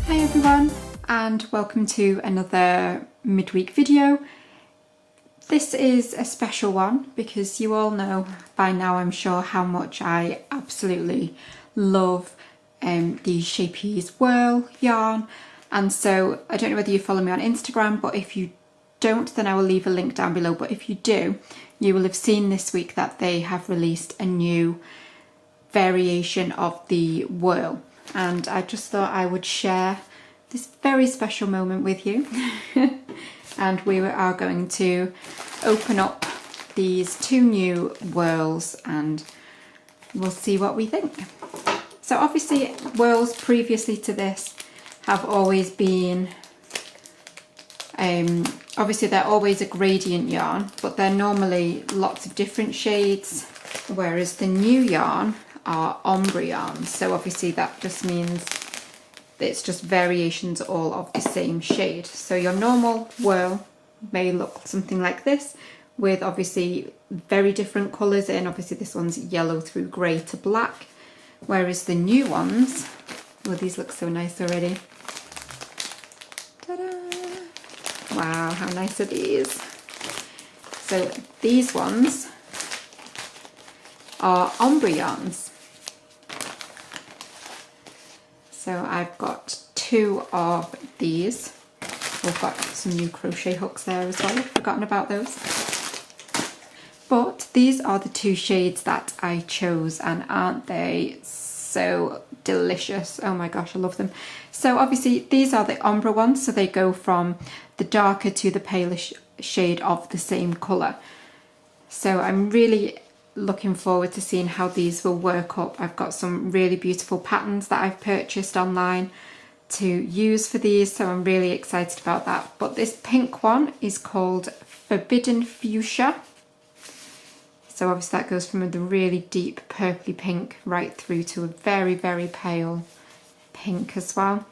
Hi everyone, and welcome to another midweek video. This is a special one because you all know by now, I'm sure, how much I absolutely love the Scheepjes Whirl yarn. And so I don't know whether you follow me on Instagram, but if you don't, then I will leave a link down below. But if you do, you will have seen this week that they have released a new variation of the Whirl. And I just thought I would share this very special moment with you. And we are going to open up these two new Whirls and we'll see what we think. So obviously Whirls previously to this have always been, obviously they're always a gradient yarn, but they're normally lots of different shades, whereas the new yarn are ombre yarns. So obviously that just means it's just variations all of the same shade. So your normal Whirl may look something like this, with obviously very different colours in. Obviously this one's yellow through grey to black, whereas the new ones, well, these look so nice already. Ta-da! Wow, how nice are these? So these ones are ombre yarns. So I've got two of these. We've got some new crochet hooks there as well, I've forgotten about those. But these are the two shades that I chose, and aren't they so delicious? Oh my gosh, I love them. So obviously these are the ombre ones, so they go from the darker to the palest shade of the same colour. So I'm really looking forward to seeing how these will work up. I've got some really beautiful patterns that I've purchased online to use for these, so I'm really excited about that. But this pink one is called Forbidden Fuchsia. So obviously that goes from the really deep purpley pink right through to a very, very pale pink as well.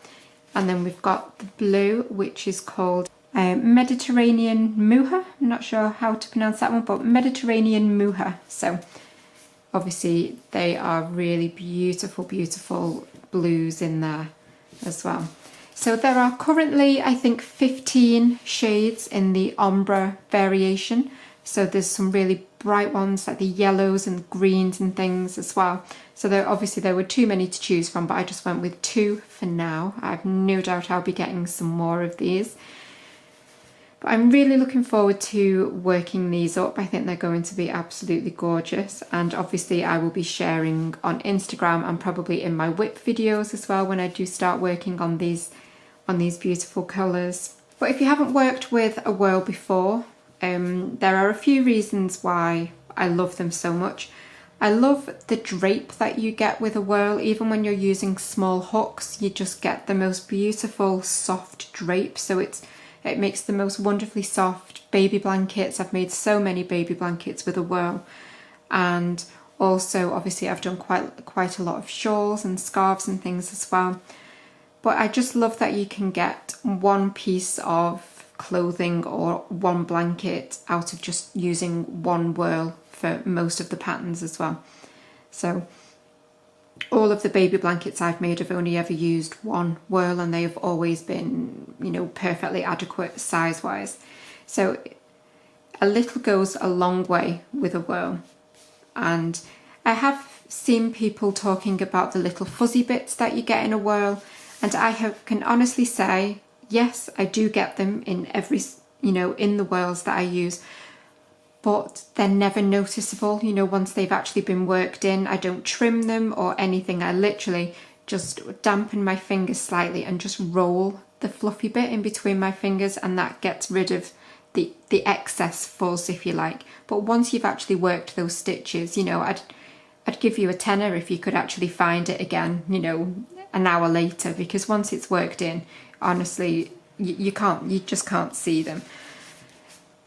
And then we've got the blue, which is called Mediterranean Muha. I'm not sure how to pronounce that one, but Mediterranean Muha. So obviously they are really beautiful, beautiful blues in there as well. So there are currently, I think, 15 shades in the ombre variation. So there's some really bright ones like the yellows and greens and things as well. So there were too many to choose from, but I just went with two for now. I've no doubt I'll be getting some more of these. But I'm really looking forward to working these up. I think they're going to be absolutely gorgeous, and obviously I will be sharing on Instagram and probably in my whip videos as well when I do start working on these beautiful colours. But if you haven't worked with a Whirl before, there are a few reasons why I love them so much. I love the drape that you get with a Whirl. Even when you're using small hooks, you just get the most beautiful soft drape. So it makes the most wonderfully soft baby blankets. I've made so many baby blankets with a Whirl, and also obviously I've done quite a lot of shawls and scarves and things as well. But I just love that you can get one piece of clothing or one blanket out of just using one Whirl for most of the patterns as well. So all of the baby blankets I've made have only ever used one Whirl, and they have always been, you know, perfectly adequate size wise. So a little goes a long way with a Whirl. And I have seen people talking about the little fuzzy bits that you get in a Whirl, and can honestly say, yes, I do get them in every, in the Whirls that I use, but they're never noticeable, once they've actually been worked in. I don't trim them or anything. I literally just dampen my fingers slightly and just roll the fluffy bit in between my fingers, and that gets rid of the excess fuzz, if you like. But once you've actually worked those stitches, I'd give you a tenner if you could actually find it again, an hour later, because once it's worked in, honestly, you just can't see them.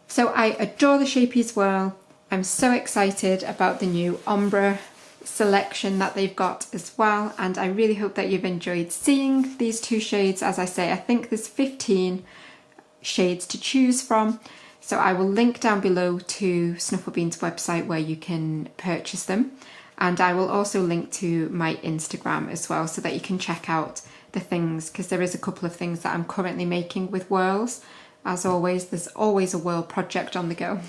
So I adore the Scheepjes Whirl. I'm so excited about the new ombre selection that they've got as well, and I really hope that you've enjoyed seeing these two shades. As I say, I think there's 15 shades to choose from, so I will link down below to Snufflebean's website where you can purchase them. And I will also link to my Instagram as well so that you can check out the things, because there is a couple of things that I'm currently making with Whirls. As always, there's always a Whirl project on the go.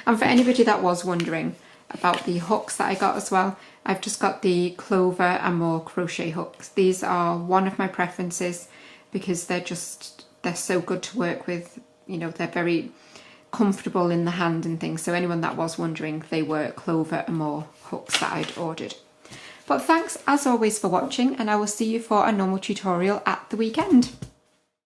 And for anybody that was wondering about the hooks that I got as well, I've just got the Clover and More crochet hooks. These are one of my preferences because they're so good to work with. You know, they're very comfortable in the hand and things. So anyone that was wondering, they were Clover and More hooks that I'd ordered. But thanks as always for watching, and I will see you for a normal tutorial at the weekend.